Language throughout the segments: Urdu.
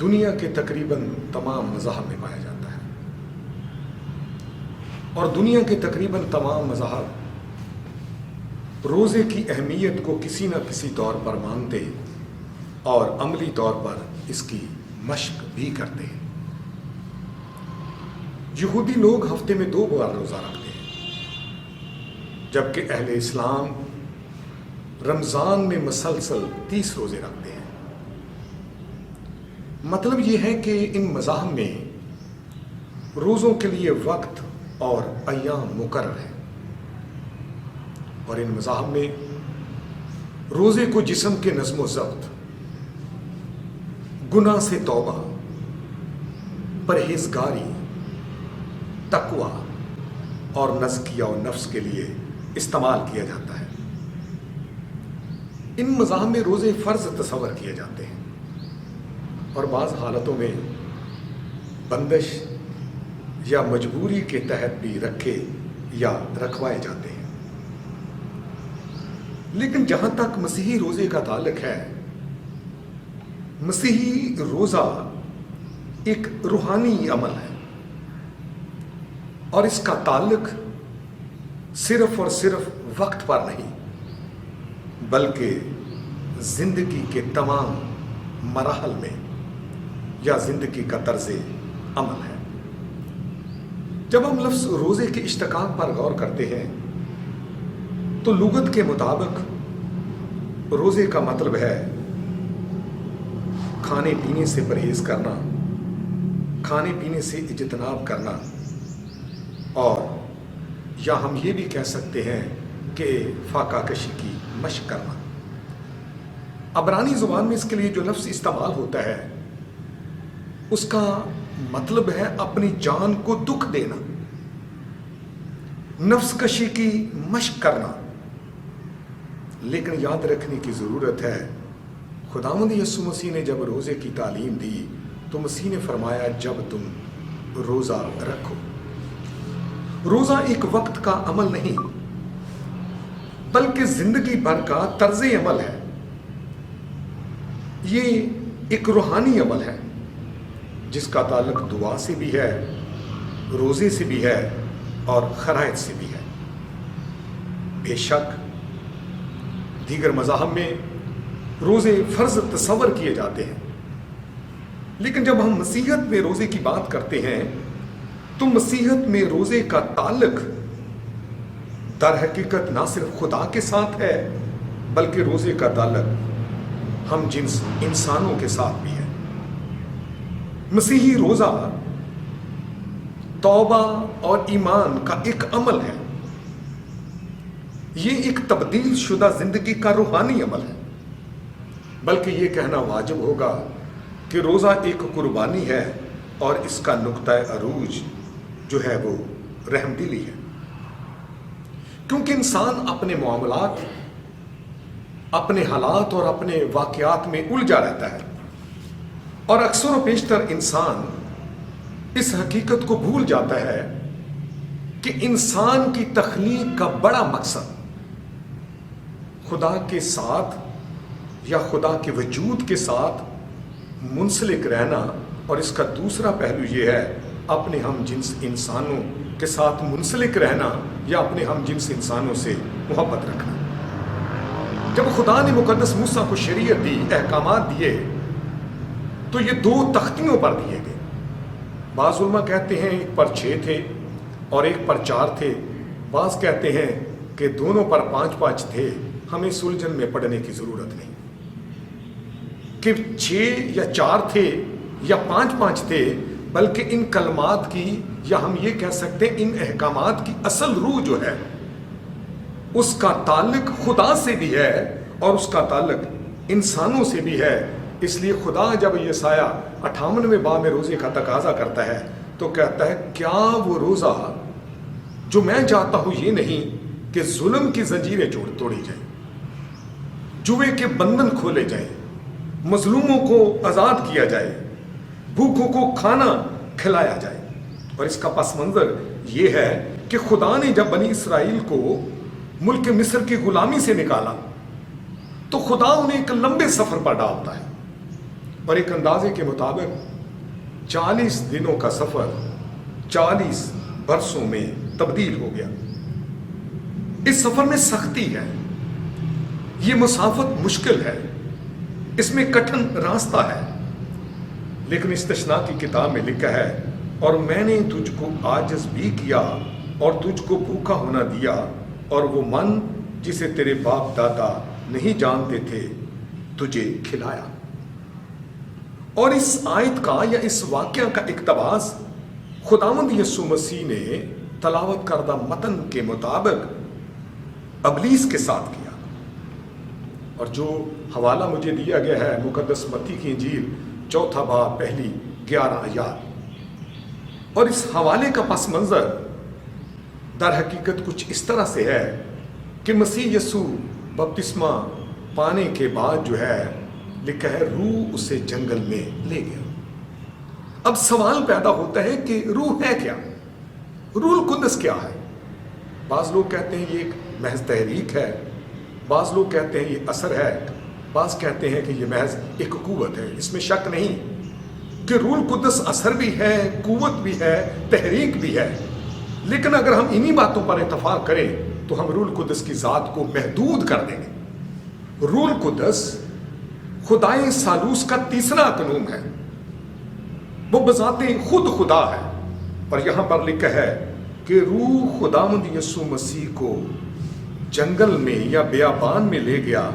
دنیا کے تقریباً تمام مذاہب میں پایا جاتا ہے، اور دنیا کے تقریباً تمام مذاہب روزے کی اہمیت کو کسی نہ کسی طور پر مانتے اور عملی طور پر اس کی مشق بھی کرتے ہیں۔ یہودی لوگ ہفتے میں 2 بار روزہ رکھتے ہیں، جبکہ اہل اسلام رمضان میں مسلسل 30 روزے رکھتے ہیں۔ مطلب یہ ہے کہ ان مذاہب میں روزوں کے لیے وقت اور ایام مقرر ہیں، اور ان مذاہب میں روزے کو جسم کے نظم و ضبط، گناہ سے توبہ، پرہیزگاری، تقوی اور نزکیہ و نفس کے لیے استعمال کیا جاتا ہے۔ ان مذاہب میں روزے فرض تصور کیے جاتے ہیں، اور بعض حالتوں میں بندش یا مجبوری کے تحت بھی رکھے یا رکھوائے جاتے ہیں۔ لیکن جہاں تک مسیحی روزے کا تعلق ہے، مسیحی روزہ ایک روحانی عمل ہے، اور اس کا تعلق صرف اور صرف وقت پر نہیں، بلکہ زندگی کے تمام مراحل میں یا زندگی کا طرز عمل ہے۔ جب ہم لفظ روزے کے اشتقاق پر غور کرتے ہیں تو لغت کے مطابق روزے کا مطلب ہے کھانے پینے سے پرہیز کرنا، کھانے پینے سے اجتناب کرنا، اور یا ہم یہ بھی کہہ سکتے ہیں کہ فاقہ کشی کی مشق کرنا۔ عبرانی زبان میں اس کے لیے جو لفظ استعمال ہوتا ہے اس کا مطلب ہے اپنی جان کو دکھ دینا، نفس کشی کی مشق کرنا۔ لیکن یاد رکھنے کی ضرورت ہے، خداوند یسوع مسیح نے جب روزے کی تعلیم دی تو مسیح نے فرمایا جب تم روزہ رکھو۔ روزہ ایک وقت کا عمل نہیں بلکہ زندگی بھر کا طرز عمل ہے۔ یہ ایک روحانی عمل ہے جس کا تعلق دعا سے بھی ہے، روزے سے بھی ہے اور خرائط سے بھی ہے۔ بے شک دیگر مذاہب میں روزے فرض تصور کیے جاتے ہیں، لیکن جب ہم مسیحیت میں روزے کی بات کرتے ہیں تو مسیحیت میں روزے کا تعلق در حقیقت نہ صرف خدا کے ساتھ ہے بلکہ روزے کا تعلق ہم جنس انسانوں کے ساتھ بھی ہے۔ مسیحی روزہ توبہ اور ایمان کا ایک عمل ہے، یہ ایک تبدیل شدہ زندگی کا روحانی عمل ہے۔ بلکہ یہ کہنا واجب ہوگا کہ روزہ ایک قربانی ہے، اور اس کا نقطہ عروج جو ہے وہ رحم دلی ہے، کیونکہ انسان اپنے معاملات، اپنے حالات اور اپنے واقعات میں الجھا رہتا ہے، اور اکثر و بیشتر انسان اس حقیقت کو بھول جاتا ہے کہ انسان کی تخلیق کا بڑا مقصد خدا کے ساتھ یا خدا کے وجود کے ساتھ منسلک رہنا، اور اس کا دوسرا پہلو یہ ہے اپنے ہم جنس انسانوں کے ساتھ منسلک رہنا یا اپنے ہم جنس انسانوں سے محبت رکھنا۔ جب خدا نے مقدس موسیٰ کو شریعت دی، احکامات دیے، تو یہ 2 تختیوں پر دیے گئے۔ بعض علماء کہتے ہیں 1 پر 6 تھے اور 1 پر 4 تھے، بعض کہتے ہیں کہ دونوں پر 5-5 تھے۔ ہمیں سلجھن میں پڑنے کی ضرورت نہیں کہ 6 یا 4 تھے یا 5-5 تھے، بلکہ ان کلمات کی یا ہم یہ کہہ سکتے ہیں ان احکامات کی اصل روح جو ہے اس کا تعلق خدا سے بھی ہے اور اس کا تعلق انسانوں سے بھی ہے۔ اس لیے خدا جب یسایہ 58ویں باب میں روزے کا تقاضا کرتا ہے تو کہتا ہے کیا وہ روزہ جو میں چاہتا ہوں یہ نہیں کہ ظلم کی زنجیریں توڑی جائیں، جوے کے بندھن کھولے جائیں، مظلوموں کو آزاد کیا جائے، بھوکوں کو کھانا کھلایا جائے۔ اور اس کا پس منظر یہ ہے کہ خدا نے جب بنی اسرائیل کو ملک مصر کی غلامی سے نکالا تو خدا انہیں ایک لمبے سفر پر ڈالتا ہے، اور ایک اندازے کے مطابق 40 دنوں کا سفر 40 برسوں میں تبدیل ہو گیا۔ اس سفر میں سختی ہے، یہ مسافت مشکل ہے، اس میں کٹھن راستہ ہے، لیکن استثناء کی کتاب میں لکھا ہے، اور میں نے تجھ کو عاجز بھی کیا اور تجھ کو بھوکا ہونا دیا، اور وہ من جسے تیرے باپ دادا نہیں جانتے تھے تجھے کھلایا۔ اور اس آیت کا یا اس واقعہ کا اقتباس خداوند یسوع مسیح نے تلاوت کردہ متن کے مطابق ابلیس کے ساتھ کیا، اور جو حوالہ مجھے دیا گیا ہے مقدس متی کی انجیل 4 باب پہلی 11 آیات، اور اس حوالے کا پس منظر در حقیقت کچھ اس طرح سے ہے کہ مسیح یسوع بپتسمہ پانے کے بعد جو ہے لکھا ہے روح اسے جنگل میں لے گیا۔ اب سوال پیدا ہوتا ہے کہ روح ہے کیا؟ روح القدس کیا ہے؟ بعض لوگ کہتے ہیں یہ ایک محض تحریک ہے، بعض لوگ کہتے ہیں یہ اثر ہے، بعض کہتے ہیں کہ یہ محض ایک قوت ہے۔ اس میں شک نہیں کہ روح القدس اثر بھی ہے، قوت بھی ہے، تحریک بھی ہے، لیکن اگر ہم انہی باتوں پر اتفاق کریں تو ہم روح القدس کی ذات کو محدود کر دیں گے۔ روح القدس خدائے ثالوث کا تیسرا اقنوم ہے، وہ بذات خود خدا ہے، اور یہاں پر لکھا ہے کہ روح خداوند یسوع مسیح کو جنگل میں یا بیابان میں لے گیا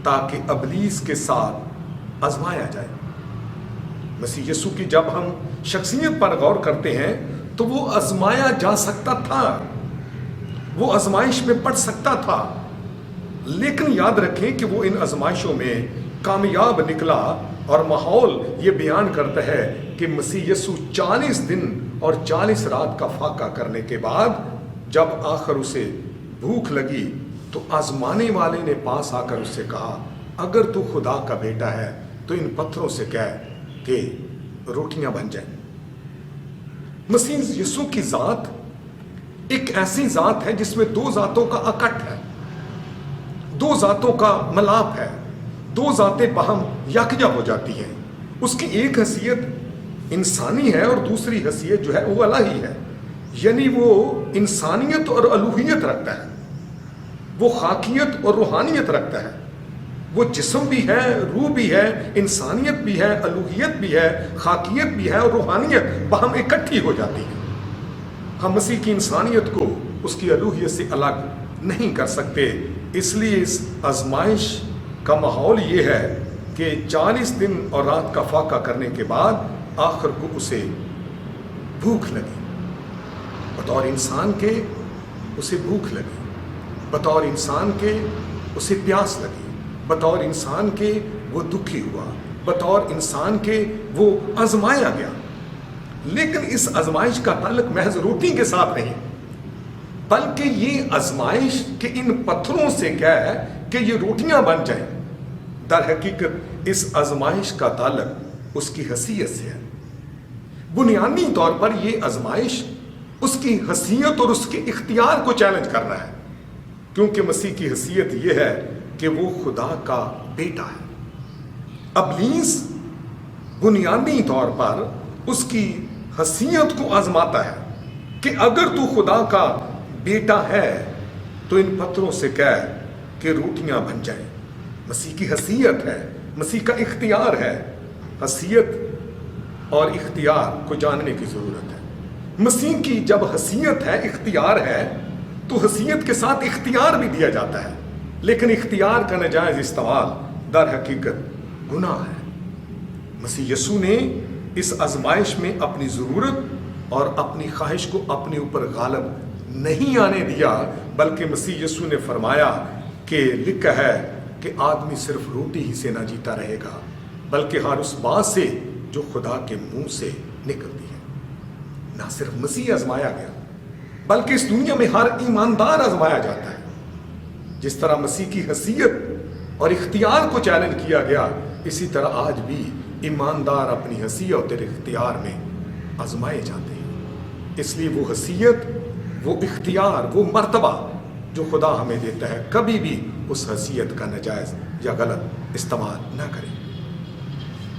تاکہ ابلیس کے ساتھ آزمایا جائے۔ مسیح یسوع کی جب ہم شخصیت پر غور کرتے ہیں تو وہ آزمایا جا سکتا تھا، وہ آزمائش میں پڑ سکتا تھا، لیکن یاد رکھیں کہ وہ ان آزمائشوں میں کامیاب نکلا، اور ماحول یہ بیان کرتا ہے کہ مسیح یسوع 40 دن اور 40 رات کا فاقہ کرنے کے بعد جب آخر اسے بھوک لگی تو آزمانے والے نے پاس آ کر اس سے کہا، اگر تو خدا کا بیٹا ہے تو ان پتھروں سے کہہ کہ روٹیاں بن جائیں۔ مسیح یسوع کی ذات ایک ایسی ذات ہے جس میں دو ذاتوں کا اکٹ ہے، دو ذاتوں کا ملاپ ہے، دو ذاتیں باہم یکجا ہو جاتی ہیں۔ اس کی ایک حیثیت انسانی ہے اور دوسری حیثیت جو ہے وہ الہی ہے، یعنی وہ انسانیت اور الوہیت رکھتا ہے، وہ خاکیت اور روحانیت رکھتا ہے، وہ جسم بھی ہے، روح بھی ہے، انسانیت بھی ہے، الوہیت بھی ہے، خاکیت بھی ہے، اور روحانیت باہم اکٹھی ہو جاتی ہے۔ ہم مسیح کی انسانیت کو اس کی الوہیت سے الگ نہیں کر سکتے، اس لیے اس آزمائش کا ماحول یہ ہے کہ 40 دن اور رات کا فاقہ کرنے کے بعد آخر کو اسے بھوک لگی، بطور انسان کے اسے بھوک لگی، بطور انسان کے اسے پیاس لگی، بطور انسان کے وہ دکھی ہوا، بطور انسان کے وہ آزمایا گیا۔ لیکن اس آزمائش کا تعلق محض روٹی کے ساتھ نہیں، بلکہ یہ آزمائش کہ ان پتھروں سے کہہ کہ یہ روٹیاں بن جائیں، در حقیقت اس آزمائش کا تعلق اس کی حیثیت سے ہے۔ بنیادی طور پر یہ آزمائش اس کی حیثیت اور اس کے اختیار کو چیلنج کرنا ہے، کیونکہ مسیح کی حیثیت یہ ہے کہ وہ خدا کا بیٹا ہے۔ ابلیس بنیادی طور پر اس کی حیثیت کو آزماتا ہے کہ اگر تو خدا کا بیٹا ہے تو ان پتھروں سے کہہ کہ روٹیاں بن جائیں۔ مسیح کی حیثیت ہے، مسیح کا اختیار ہے۔ حیثیت اور اختیار کو جاننے کی ضرورت ہے۔ مسیح کی جب حیثیت ہے، اختیار ہے، تو حیثیت کے ساتھ اختیار بھی دیا جاتا ہے، لیکن اختیار کا ناجائز استعمال در حقیقت گناہ ہے۔ مسیح یسوع نے اس آزمائش میں اپنی ضرورت اور اپنی خواہش کو اپنے اوپر غالب نہیں آنے دیا، بلکہ مسیح یسوع نے فرمایا کہ لکھا ہے کہ آدمی صرف روٹی ہی سے نہ جیتا رہے گا، بلکہ ہر اس بات سے جو خدا کے منہ سے نکلتی ہے۔ نہ صرف مسیح آزمایا گیا، بلکہ اس دنیا میں ہر ایماندار آزمایا جاتا ہے۔ جس طرح مسیح کی حیثیت اور اختیار کو چیلنج کیا گیا، اسی طرح آج بھی ایماندار اپنی حیثیت اور اختیار میں آزمائے جاتے ہیں۔ اس لیے وہ حیثیت، وہ اختیار، وہ مرتبہ جو خدا ہمیں دیتا ہے، کبھی بھی اس حیثیت کا ناجائز یا غلط استعمال نہ کریں۔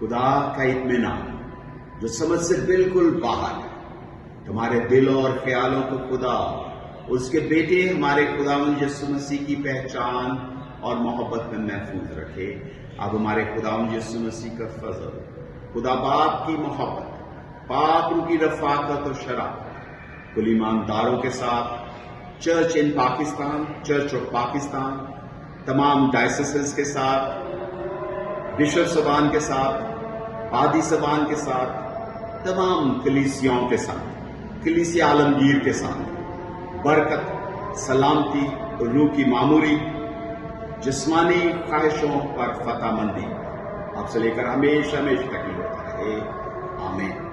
خدا کا اطمینان جو سمجھ سے بالکل باہر ہے، تمہارے دل اور خیالوں کو خدا اس کے بیٹے ہمارے خداوند یسوع مسیح کی پہچان اور محبت میں محفوظ رکھے۔ اب ہمارے خداوند یسوع مسیح کا فضل، خدا باپ کی محبت، پاک روح کی رفاقت اور شراکت کل ایمانداروں کے ساتھ، church in Pakistan, church of Pakistan, تمام ڈائسسز کے ساتھ، بشپ صاحبان کے ساتھ، قاضی صاحبان کے ساتھ، تمام کلیسیاؤں کے ساتھ، کلیسیا عالمگیر کے ساتھ برکت، سلامتی اور روح کی معموری، جسمانی خواہشوں پر فتح مندی اب سے لے کر ہمیشہ ہمیشہ تک ہوتا رہے۔ آمین۔